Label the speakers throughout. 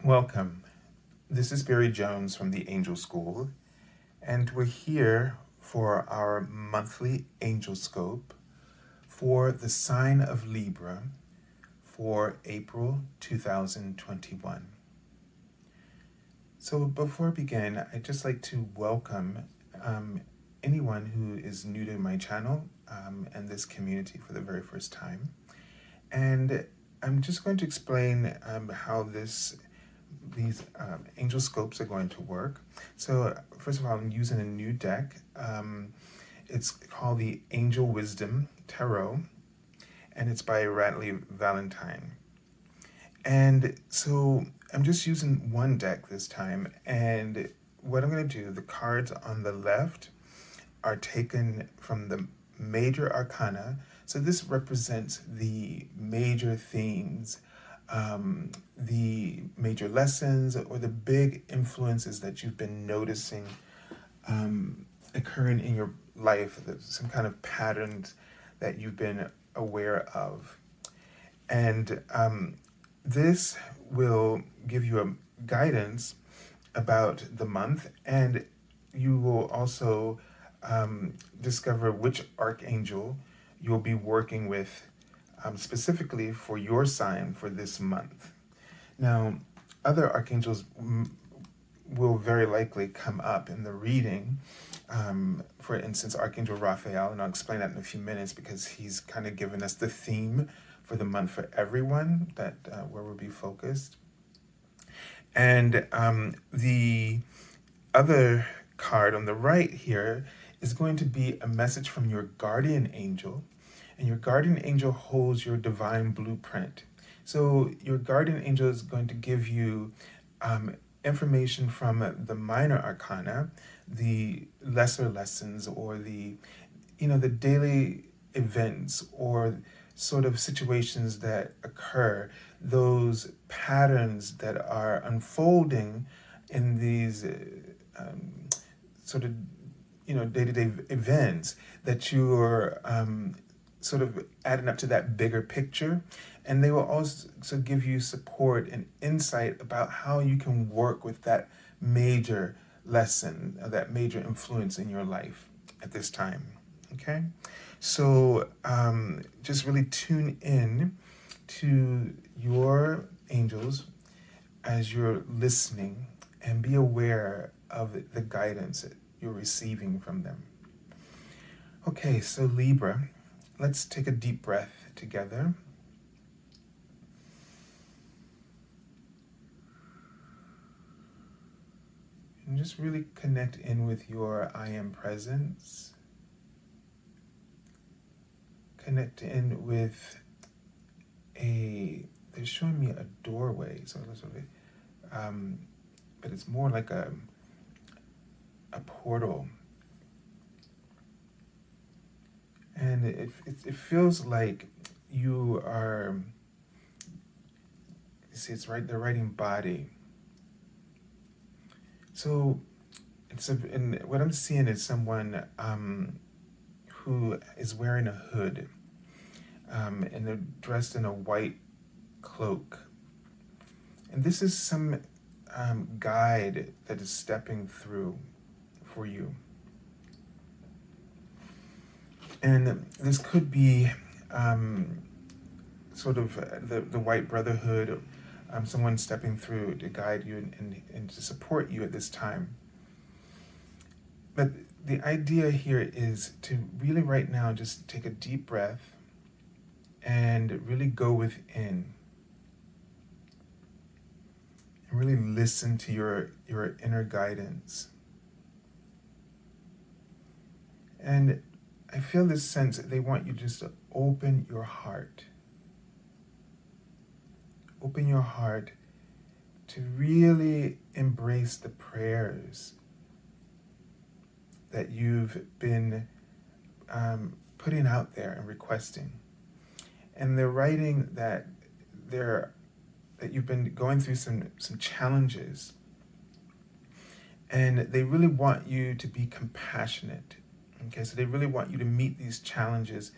Speaker 1: Welcome. This is Barry Jones from the Angel School, and we're here for our monthly Angelscope for the sign of Libra for April 2021. So before I begin, I'd just like to welcome anyone who is new to my channel and this community for the very first time. And I'm just going to explain how these angel scopes are going to work. So first of all, I'm using a new deck. It's called the Angel Wisdom Tarot, and it's by Radleigh Valetine. And so I'm just using one deck this time, and what I'm going to do, the cards on the left are taken from the Major Arcana. So this represents the major themes, the major lessons, or the big influences that you've been noticing occurring in your life, some kind of patterns that you've been aware of. And this will give you a guidance about the month, and you will also discover which archangel you'll be working with specifically for your sign for this month. Now, other archangels will very likely come up in the reading. For instance, Archangel Raphael, and I'll explain that in a few minutes because he's kind of given us the theme for the month for everyone, that where we'll be focused. And the other card on the right here is going to be a message from your guardian angel, and your guardian angel holds your divine blueprint. So your guardian angel is going to give you information from the minor arcana, the lesser lessons, or the daily events or sort of situations that occur, those patterns that are unfolding in these sort of day-to-day events that you're sort of adding up to that bigger picture. And they will also give you support and insight about how you can work with that major lesson, that major influence in your life at this time. Okay? So just really tune in to your angels as you're listening and be aware of the guidance that you're receiving from them. Okay, so Libra, let's take a deep breath together. And just really connect in with your I am presence. Connect in with they're showing me a doorway, so but it's more like a portal. And it feels like you are, see, it's right, the writing body. So and what I'm seeing is someone who is wearing a hood, and they're dressed in a white cloak. And this is some guide that is stepping through for you. And this could be sort of the White Brotherhood, someone stepping through to guide you and to support you at this time. But the idea here is to really right now just take a deep breath and really go within and really listen to your inner guidance. And I feel this sense that they want you just to open your heart. Open your heart to really embrace the prayers that you've been putting out there and requesting. And they're writing that you've been going through some challenges, and they really want you to be compassionate. Okay, so they really want you to meet these challenges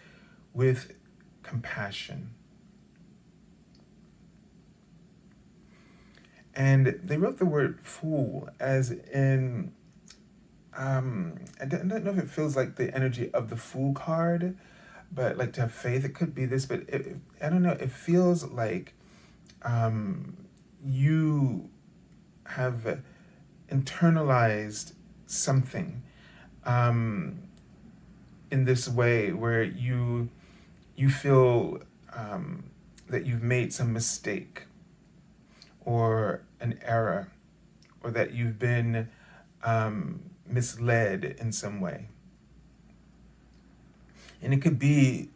Speaker 1: with compassion. And they wrote the word fool as in, I don't know if it feels like the energy of the Fool card, but like to have faith, it could be this, but I don't know, it feels like you have internalized something in this way where you feel that you've made some mistake or an error, or that you've been misled in some way. And it could be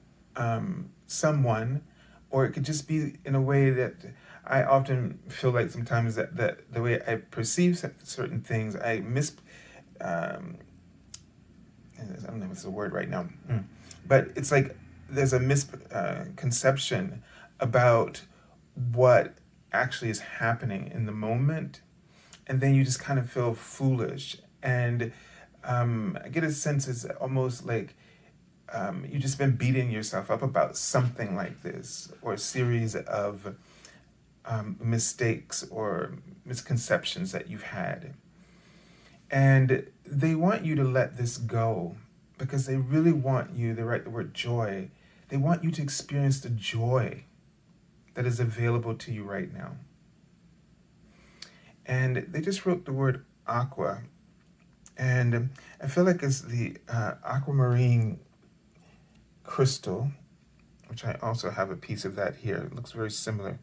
Speaker 1: someone, or it could just be in a way that I often feel like sometimes that the way I perceive certain things, I I don't know if it's a word right now, but it's like there's a misconception about what actually is happening in the moment, and then you just kind of feel foolish. And I get a sense it's almost like you've just been beating yourself up about something like this, or a series of mistakes or misconceptions that you've had. And they want you to let this go because they really want you, they write the word joy, they want you to experience the joy that is available to you right now. And they just wrote the word aqua. And I feel like it's the aquamarine crystal, which I also have a piece of that here. It looks very similar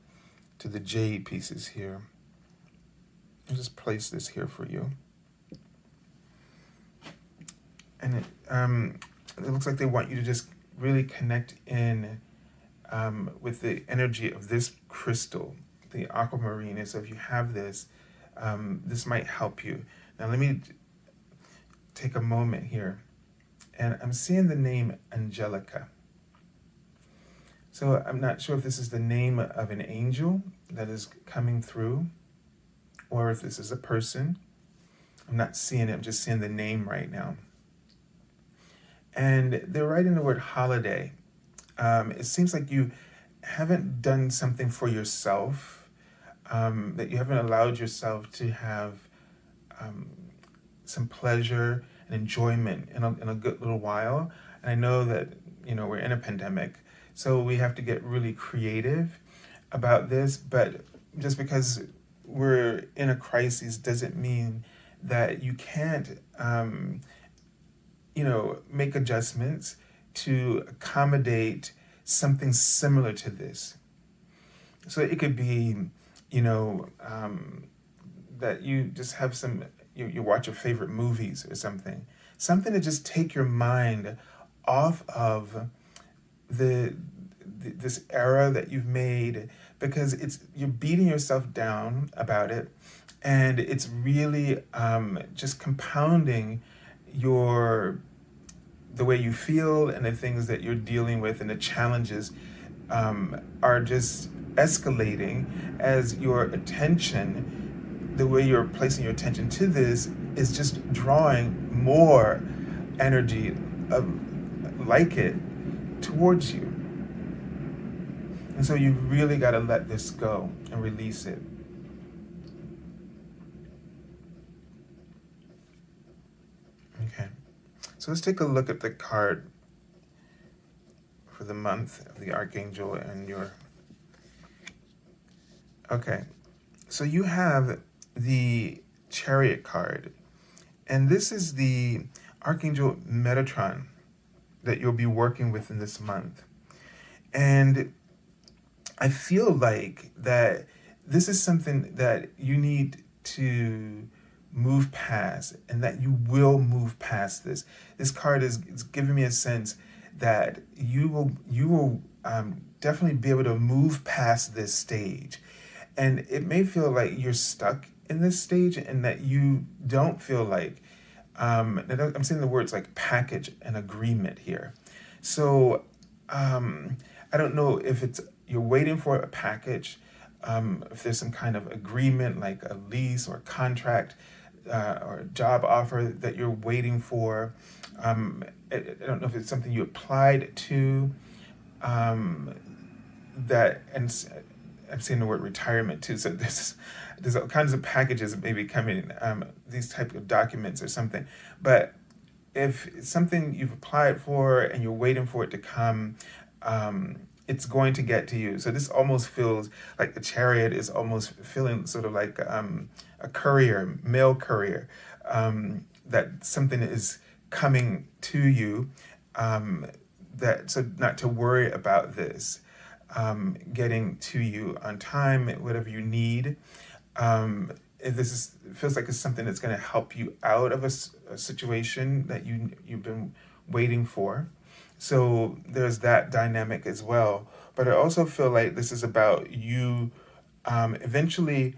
Speaker 1: to the jade pieces here. I'll just place this here for you. And it looks like they want you to just really connect in with the energy of this crystal, the aquamarine. And so if you have this, this might help you. Now let me take a moment here. And I'm seeing the name Angelica. So I'm not sure if this is the name of an angel that is coming through, or if this is a person. I'm not seeing it, I'm just seeing the name right now. And they're writing the word holiday. It seems like you haven't done something for yourself, that you haven't allowed yourself to have some pleasure and enjoyment in a good little while. And I know that, we're in a pandemic, so we have to get really creative about this, but just because we're in a crisis doesn't mean that you can't make adjustments to accommodate something similar to this. So it could be, that you just have you watch your favorite movies or something to just take your mind off of this era that you've made, because you're beating yourself down about it, and it's really just compounding the way you feel, and the things that you're dealing with, and the challenges are just escalating as your attention, the way you're placing your attention to this, is just drawing more energy like it towards you. And so you really got to let this go and release it. Okay. So let's take a look at the card for the month of the Archangel and your... Okay. So you have the Chariot card. And this is the Archangel Metatron that you'll be working with in this month. And I feel like that this is something that you need to move past, and that you will move past this. This card is giving me a sense that you will definitely be able to move past this stage. And it may feel like you're stuck in this stage, and that you don't feel like, I'm saying the words like package and agreement here. So I don't know if you're waiting for a package, if there's some kind of agreement like a lease or a contract, or a job offer that you're waiting for. I don't know if it's something you applied to, that, and I'm seeing the word retirement too. So there's all kinds of packages maybe coming, these type of documents or something. But if it's something you've applied for and you're waiting for it to come, it's going to get to you. So this almost feels like the Chariot is almost feeling sort of like a courier, mail courier, that something is coming to you. So not to worry about this getting to you on time, whatever you need. If feels like it's something that's going to help you out of a situation that you've been waiting for. So there's that dynamic as well. But I also feel like this is about you eventually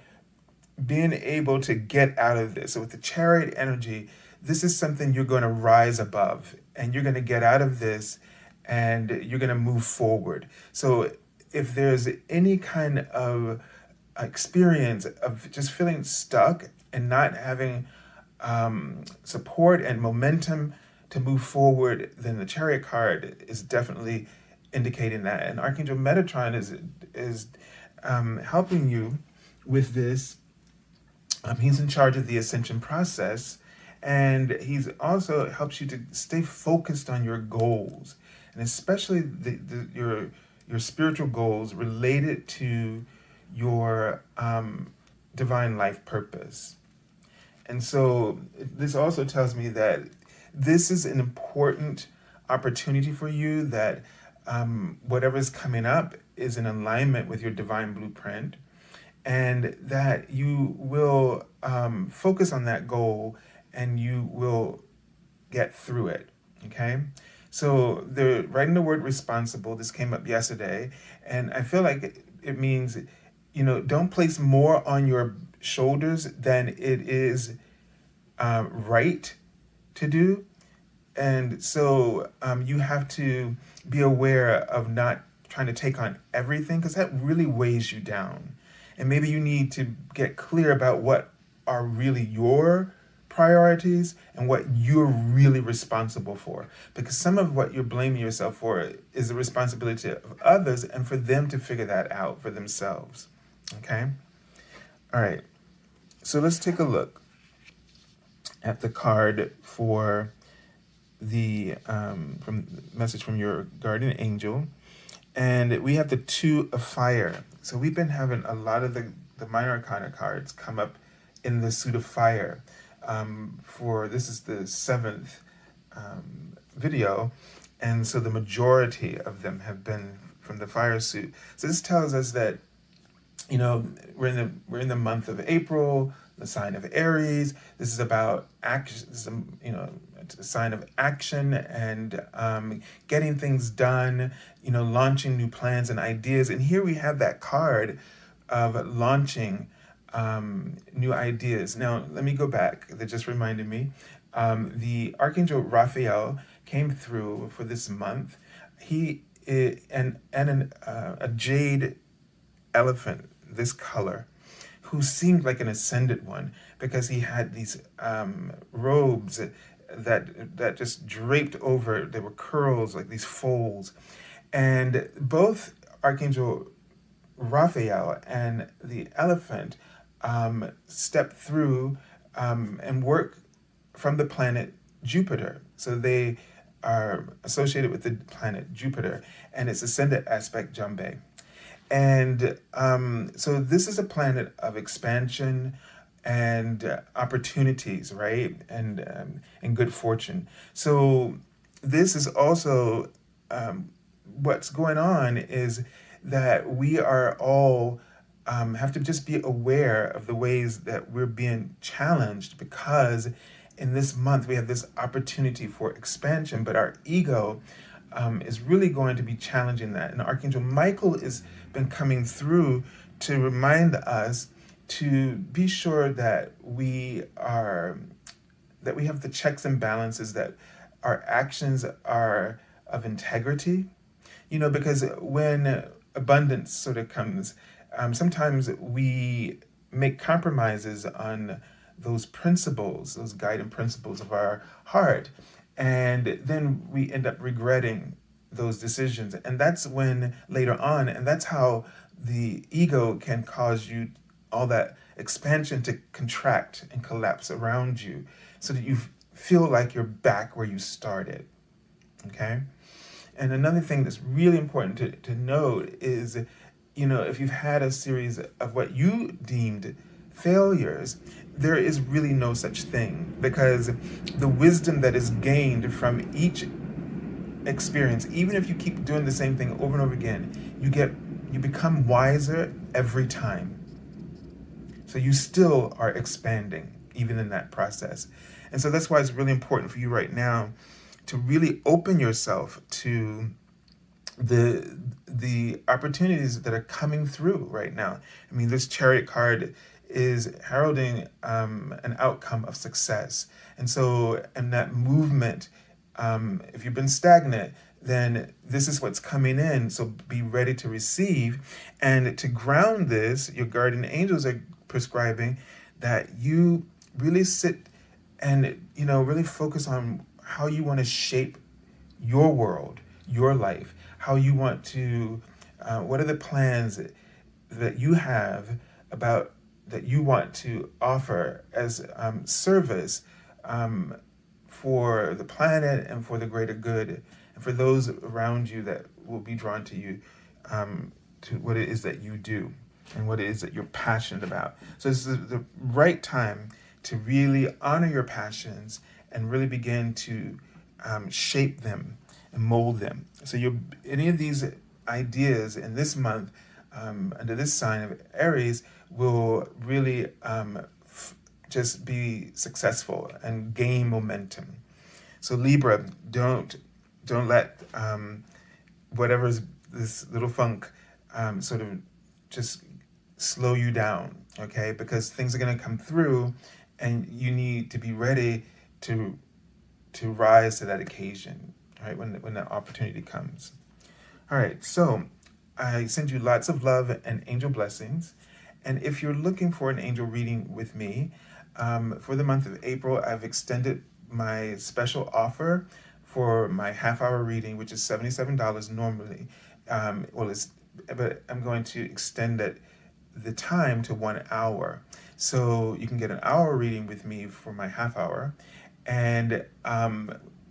Speaker 1: being able to get out of this. So with the Chariot energy, this is something you're going to rise above, and you're going to get out of this, and you're going to move forward. So if there's any kind of experience of just feeling stuck and not having support and momentum to move forward, then the Chariot card is definitely indicating that. And Archangel Metatron is helping you with this. He's in charge of the ascension process, and he's also helps you to stay focused on your goals, and especially your spiritual goals related to your divine life purpose. And so this also tells me that this is an important opportunity for you, that whatever's coming up is in alignment with your divine blueprint, and that you will focus on that goal and you will get through it, okay? So they're writing the word responsible. This came up yesterday, and I feel like it means, don't place more on your shoulders than it is right to do. And so you have to be aware of not trying to take on everything, because that really weighs you down. And maybe you need to get clear about what are really your priorities and what you're really responsible for. Because some of what you're blaming yourself for is the responsibility of others, and for them to figure that out for themselves. Okay? All right. So let's take a look at the card for the message from your guardian angel. And we have the Two of Fire. So we've been having a lot of the Minor Arcana cards come up in the suit of fire. This is the 7th video, and so the majority of them have been from the fire suit. So this tells us that we're in the month of April, the sign of Aries. This is about action. This is a sign of action and getting things done. Launching new plans and ideas. And here we have that card of launching new ideas. Now, let me go back. That just reminded me. The Archangel Raphael came through for this month. He and a jade elephant, this color, who seemed like an ascended one, because he had these robes that just draped over. There were curls, like these folds. And both Archangel Raphael and the elephant step through and work from the planet Jupiter. So they are associated with the planet Jupiter and its ascendant aspect, Jambe. And so this is a planet of expansion and opportunities, right? And good fortune. So this is also what's going on is that we are all have to just be aware of the ways that we're being challenged, because in this month we have this opportunity for expansion, but our ego is really going to be challenging that. And Archangel Michael has been coming through to remind us to be sure that we have the checks and balances, that our actions are of integrity, because when abundance sort of comes, sometimes we make compromises on those principles, those guiding principles of our heart, and then we end up regretting those decisions. And that's when later on, and that's how the ego can cause you all that expansion to contract and collapse around you so that you feel like you're back where you started. Okay? And another thing that's really important to note is, if you've had a series of what you deemed failures, there is really no such thing, because the wisdom that is gained from each experience, even if you keep doing the same thing over and over again, you become wiser every time. So you still are expanding even in that process. And so that's why it's really important for you right now to really open yourself to the opportunities that are coming through right now. I mean, this Chariot card is heralding an outcome of success. And so in that movement, if you've been stagnant, then this is what's coming in. So be ready to receive. And to ground this, your guardian angels are prescribing that you really sit and, really focus on how you want to shape your world, your life, how you want to, what are the plans that you have about that you want to offer as service for the planet and for the greater good, and for those around you that will be drawn to you, to what it is that you do and what it is that you're passionate about. So this is the right time to really honor your passions and really begin to shape them and mold them. So any of these ideas in this month under this sign of Aries will really just be successful and gain momentum. So Libra, don't let whatever's this little funk sort of just slow you down, okay? Because things are going to come through, and you need to be ready to rise to that occasion, right? When that opportunity comes. All right, so I send you lots of love and angel blessings. And if you're looking for an angel reading with me, for the month of April, I've extended my special offer for my half-hour reading, which is $77 normally. But I'm going to extend the time to 1 hour. So you can get an hour reading with me for my half hour. And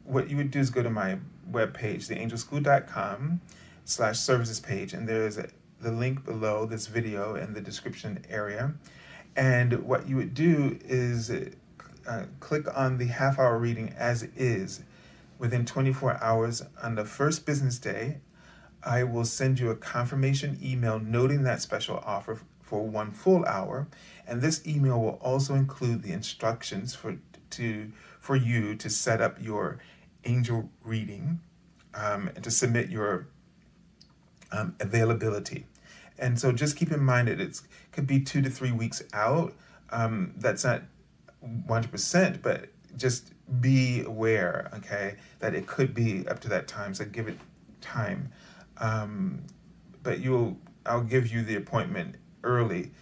Speaker 1: what you would do is go to my webpage, theangelschool.com/services page, and there's the link below this video in the description area. And what you would do is click on the half-hour reading as is. Within 24 hours on the first business day, I will send you a confirmation email noting that special offer for 1 full hour. And this email will also include the instructions for you to set up your angel reading and to submit your availability. And so just keep in mind that it could be 2 to 3 weeks out. That's not 100%, but just be aware, okay, that it could be up to that time. So give it time. But I'll give you the appointment early,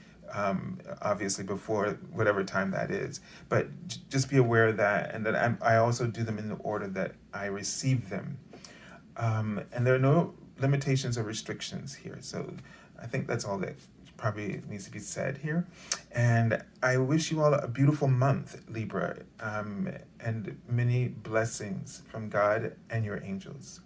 Speaker 1: obviously before whatever time that is. But just be aware of that, and that I also do them in the order that I receive them. And there are no limitations or restrictions here. So I think that's all that probably needs to be said here. And I wish you all a beautiful month, Libra, and many blessings from God and your angels.